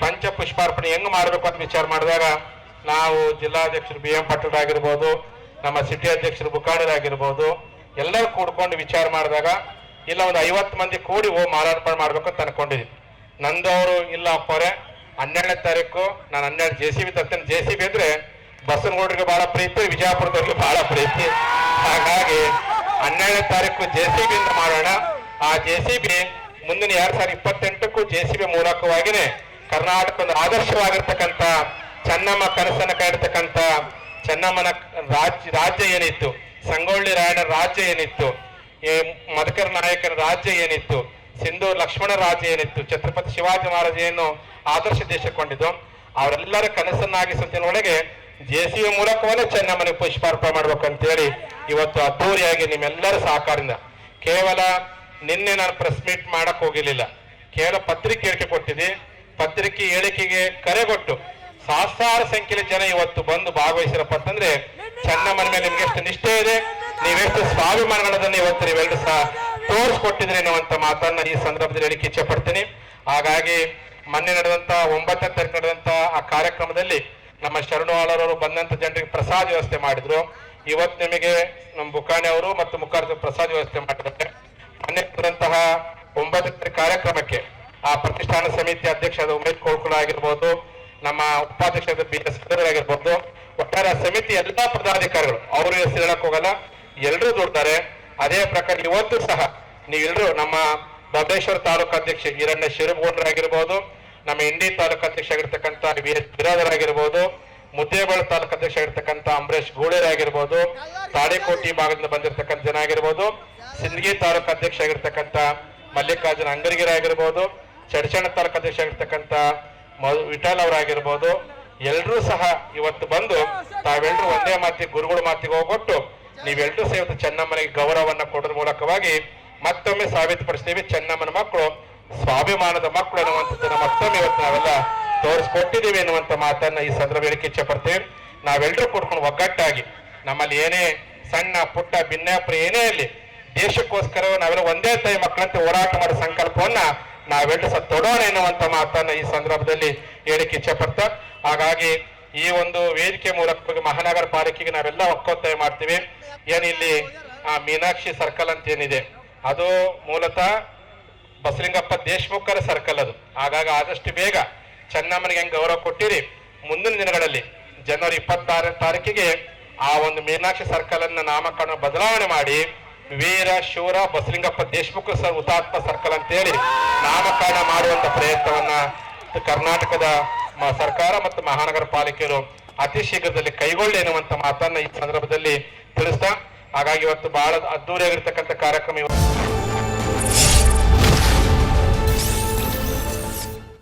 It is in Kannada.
ಪಂಚ ಪುಷ್ಪಾರ್ಪಣೆ ಹೆಂಗ್ ಮಾಡಬೇಕು ಅಂತ ವಿಚಾರ ಮಾಡಿದಾಗ ನಾವು ಜಿಲ್ಲಾಧ್ಯಕ್ಷರು BM ಪಾಟೀಲ್ ಆಗಿರ್ಬೋದು, ನಮ್ಮ ಸಿಟಿ ಅಧ್ಯಕ್ಷರು ಬುಕಾಣರಾಗಿರ್ಬೋದು, ಎಲ್ಲರೂ ಕೂಡ್ಕೊಂಡು ವಿಚಾರ ಮಾಡಿದಾಗ ಇಲ್ಲ ಒಂದು 50 ಮಂದಿ ಕೂಡಿ ಮಾಲಾರ್ಪಣೆ ಮಾಡ್ಬೇಕು ಅಂತ ಅನ್ಕೊಂಡಿದ್ವಿ. ನಂದವರು ಇಲ್ಲ ಅಪ್ಪವ್ರೆ 12ನೇ ತಾರೀಕು ನಾನು 12 JCB ತರ್ತೇನೆ. JCB ಅಂದ್ರೆ ಬಸವನಗೌಡರಿಗೆ ಬಹಳ ಪ್ರೀತಿ, ವಿಜಯಪುರದವ್ರಿಗೆ ಬಹಳ ಪ್ರೀತಿ. ಹಾಗಾಗಿ 12ನೇ ತಾರೀಕು JCB ಇಂದ ಮಾಡೋಣ. ಆ JCB ಮುಂದಿನ 2028ಕ್ಕೂ JCB ಮೂಲಕವಾಗಿನೇ ಕರ್ನಾಟಕ ಒಂದು ಆದರ್ಶವಾಗಿರ್ತಕ್ಕಂಥ ಚೆನ್ನಮ್ಮ ಕನಸನ್ನ ಕಾಡಿರ್ತಕ್ಕಂಥ ಚೆನ್ನಮ್ಮನ ರಾಜ್ಯ ಏನಿತ್ತು, ಸಂಗೊಳ್ಳಿ ರಾಯಣ್ಣ ರಾಜ್ಯ ಏನಿತ್ತು, ಈ ಮದಕರ ನಾಯಕನ ರಾಜ್ಯ ಏನಿತ್ತು, ಸಿಂಧೂ ಲಕ್ಷ್ಮಣ ರಾಜ್ಯ ಏನಿತ್ತು, ಛತ್ರಪತಿ ಶಿವಾಜಿ ಮಹಾರಾಜ ಏನು ಆದರ್ಶ ದೇಶಕೊಂಡಿದ್ದು ಅವರೆಲ್ಲರ ಕನಸನ್ನಾಗಿಸುತ್ತಿನೊಳಗೆ JCB ಮೂಲಕವೇ ಚೆನ್ನಮ್ಮನಿಗೆ ಪುಷ್ಪಾರ್ಪಣೆ ಮಾಡ್ಬೇಕು ಅಂತೇಳಿ ಇವತ್ತು ಅದ್ದೂರಿಯಾಗಿ ನಿಮ್ಮೆಲ್ಲರ ಸಹಕಾರದಿಂದ, ಕೇವಲ ನಿನ್ನೆ ನಾನು ಪ್ರೆಸ್ ಮೀಟ್ ಮಾಡಕ್ ಹೋಗಿರ್ಲಿಲ್ಲ, ಕೇವಲ ಪತ್ರಿಕೆ ಹೇಳಿಕೆ ಕೊಟ್ಟಿದ್ದೆ. ಪತ್ರಿಕೆ ಹೇಳಿಕೆಗೆ ಕರೆಗೊಟ್ಟು ಸಹಸ್ರಾರು ಸಂಖ್ಯೆಯ ಜನ ಇವತ್ತು ಬಂದು ಭಾಗವಹಿಸಿರಪ್ಪ ಅಂತಂದ್ರೆ ಚೆನ್ನಮ್ಮನ ಮೇಲೆ ನಿಮ್ಗೆ ಎಷ್ಟು ನಿಷ್ಠೆ ಇದೆ, ನೀವೆಷ್ಟು ಸ್ವಾಭಿಮಾನಗಳನ್ನ ಇವತ್ತು ನೀವೆಲ್ಲರೂ ಸಹ ತೋರಿಸ್ಕೊಟ್ಟಿದ್ರಿ ಅನ್ನುವಂಥ ಮಾತನ್ನ ಈ ಸಂದರ್ಭದಲ್ಲಿ ಹೇಳಿಕೆ ಇಚ್ಛೆ ಪಡ್ತೀನಿ. ಹಾಗಾಗಿ ಮೊನ್ನೆ ನಡೆದಂತ 9ನೇ ತಾರೀಕು ನಡೆದಂತ ಆ ಕಾರ್ಯಕ್ರಮದಲ್ಲಿ ನಮ್ಮ ಶರಣವಾಳರವರು ಬಂದಂತ ಜನರಿಗೆ ಪ್ರಸಾದ ವ್ಯವಸ್ಥೆ ಮಾಡಿದ್ರು. ಇವತ್ತು ನಿಮಗೆ ನಮ್ಮ ಬುಕಾಣಿ ಅವರು ಮತ್ತು ಮುಖಾರ್ಜು ಪ್ರಸಾದ ವ್ಯವಸ್ಥೆ ಮಾಡಿದ್ದಾರೆ. ಮೊನ್ನೆ ನಡೆದಂತಹ 9ನೇ ಕಾರ್ಯಕ್ರಮಕ್ಕೆ ಆ ಪ್ರತಿಷ್ಠಾನ ಸಮಿತಿ ಅಧ್ಯಕ್ಷರಾದ ಉಮೇಶ್ ಕೋಳ್ಕುಳ ಆಗಿರ್ಬೋದು, ನಮ್ಮ ಉಪಾಧ್ಯಕ್ಷರಾದ BS ಆಗಿರ್ಬೋದು, ಒಟ್ಟಾರೆ ಸಮಿತಿ ಎಲ್ಲಾ ಪದಾಧಿಕಾರಿಗಳು ಅವರು ಹೆಸರು ಹೇಳಕ್ ಹೋಗಲ್ಲ, ಎಲ್ಲರೂ ದುಡ್ತಾರೆ. ಅದೇ ಪ್ರಕಾರ ಇವತ್ತು ಸಹ ನೀವೆಲ್ಲರೂ ನಮ್ಮ ಬಬಲೇಶ್ವರ ತಾಲೂಕು ಅಧ್ಯಕ್ಷ ಹಿರಣ್ಯ ಶಿರಗೌಡರಾಗಿರ್ಬೋದು, ನಮ್ಮ ಇಂಡಿ ತಾಲೂಕು ಅಧ್ಯಕ್ಷ ಆಗಿರ್ತಕ್ಕಂಥ VS ಬಿರಾದರ್ ಆಗಿರ್ಬೋದು, ಮುದ್ದೇಬೇಳ ತಾಲೂಕು ಅಧ್ಯಕ್ಷ ಆಗಿರ್ತಕ್ಕಂಥ ಅಂಬರೀಶ್ ಗೂಳೇರಾಗಿರ್ಬೋದು, ತಾಳಿಕೋಟಿ ಭಾಗದಿಂದ ಬಂದಿರತಕ್ಕಂಥ ಜನ ಆಗಿರ್ಬೋದು, ಸಿಂದಗಿ ತಾಲೂಕು ಅಧ್ಯಕ್ಷ ಆಗಿರ್ತಕ್ಕಂಥ ಮಲ್ಲಿಕಾರ್ಜುನ ಅಂಗರಿಗಿರಿ ಆಗಿರ್ಬೋದು, ಚಡಚಣ ತಾಲೂಕು ಅಧ್ಯಕ್ಷ ಆಗಿರ್ತಕ್ಕಂಥ ವಿಠಲ್ ಅವರಾಗಿರ್ಬೋದು, ಎಲ್ಲರೂ ಸಹ ಇವತ್ತು ಬಂದು ತಾವೆಲ್ಲರೂ ಒಂದೇ ಮಾತಿಗೆ ಗುರುಗಳ ಮಾತಿಗೆ ಹೋಗ್ಬಿಟ್ಟು ನೀವೆಲ್ಲರೂ ಸೇರಿದ ಚೆನ್ನಮ್ಮನಿಗೆ ಗೌರವವನ್ನ ಕೊಡೋದ್ರ ಮೂಲಕವಾಗಿ ಮತ್ತೊಮ್ಮೆ ಸಾಬೀತುಪಡಿಸ್ತೀವಿ ಚೆನ್ನಮ್ಮನ ಮಕ್ಕಳು ಸ್ವಾಭಿಮಾನದ ಮಕ್ಕಳು ಅನ್ನುವಂಥದ್ದನ್ನ ಮತ್ತೊಮ್ಮೆ ಇವತ್ತು ನಾವೆಲ್ಲ ತೋರಿಸ್ಕೊಟ್ಟಿದ್ದೀವಿ ಅನ್ನುವಂಥ ಮಾತನ್ನ ಈ ಸಂದರ್ಭ ಹೇಳಿಕೆ ಇಚ್ಛೆ ಪಡ್ತೀವಿ. ನಾವೆಲ್ಲರೂ ಕೂಡ್ಕೊಂಡು ಒಗ್ಗಟ್ಟಾಗಿ ನಮ್ಮಲ್ಲಿ ಏನೇ ಸಣ್ಣ ಪುಟ್ಟ ಭಿನ್ನಾಪುರ ಏನೇ ಇಲ್ಲಿ ದೇಶಕ್ಕೋಸ್ಕರ ನಾವೆಲ್ಲ ಒಂದೇ ತಾಯಿ ಮಕ್ಕಳಂತೆ ಹೋರಾಟ ಮಾಡೋ ಸಂಕಲ್ಪವನ್ನ ನಾವೆಲ್ಲರೂ ಸಹ ತೊಡೋಣ ಎನ್ನುವಂತ ಮಾತನ್ನ ಈ ಸಂದರ್ಭದಲ್ಲಿ ಹೇಳಿಕೆ ಇಚ್ಛೆ ಪಡ್ತಾ, ಹಾಗಾಗಿ ಈ ಒಂದು ವೇದಿಕೆ ಮೂಲಕ ಮಹಾನಗರ ಪಾಲಿಕೆಗೆ ನಾವೆಲ್ಲ ಒಕ್ಕೊತ್ತಾಯ ಮಾಡ್ತೀವಿ. ಏನಿಲ್ಲಿ ಮೀನಾಕ್ಷಿ ಸರ್ಕಲ್ ಅಂತ ಏನಿದೆ ಅದು ಮೂಲತಃ ಬಸಲಿಂಗಪ್ಪ ದೇಶಮುಖರ ಸರ್ಕಲ್ ಅದು. ಹಾಗಾಗಿ ಆದಷ್ಟು ಬೇಗ ಚೆನ್ನಮ್ಮನಿಗೆ ಹೆಂಗ್ ಗೌರವ ಕೊಟ್ಟಿರಿ, ಮುಂದಿನ ದಿನಗಳಲ್ಲಿ ಜನವರಿ 26ನೇ ತಾರೀಕಿಗೆ ಆ ಒಂದು ಮೀನಾಕ್ಷಿ ಸರ್ಕಲ್ ಅನ್ನ ನಾಮಕರಣ ಬದಲಾವಣೆ ಮಾಡಿ ವೀರ ಶೂರ ಬಸಲಿಂಗಪ್ಪ ದೇಶಮುಖ ಹುತಾತ್ಮ ಸರ್ಕಲ್ ಅಂತ ಹೇಳಿ ನಾಮಕರಣ ಮಾಡುವಂತ ಪ್ರಯತ್ನವನ್ನ ಕರ್ನಾಟಕದ ಸರ್ಕಾರ ಮತ್ತು ಮಹಾನಗರ ಪಾಲಿಕೆಯರು ಅತಿ ಶೀಘ್ರದಲ್ಲಿ ಕೈಗೊಳ್ಳಿ ಎನ್ನುವಂತ ಮಾತನ್ನ ಈ ಸಂದರ್ಭದಲ್ಲಿ ತಿಳಿಸ್ತಾ, ಹಾಗಾಗಿ ಇವತ್ತು ಬಹಳ ಅದ್ದೂರಿಯಾಗಿರ್ತಕ್ಕಂಥ ಕಾರ್ಯಕ್ರಮ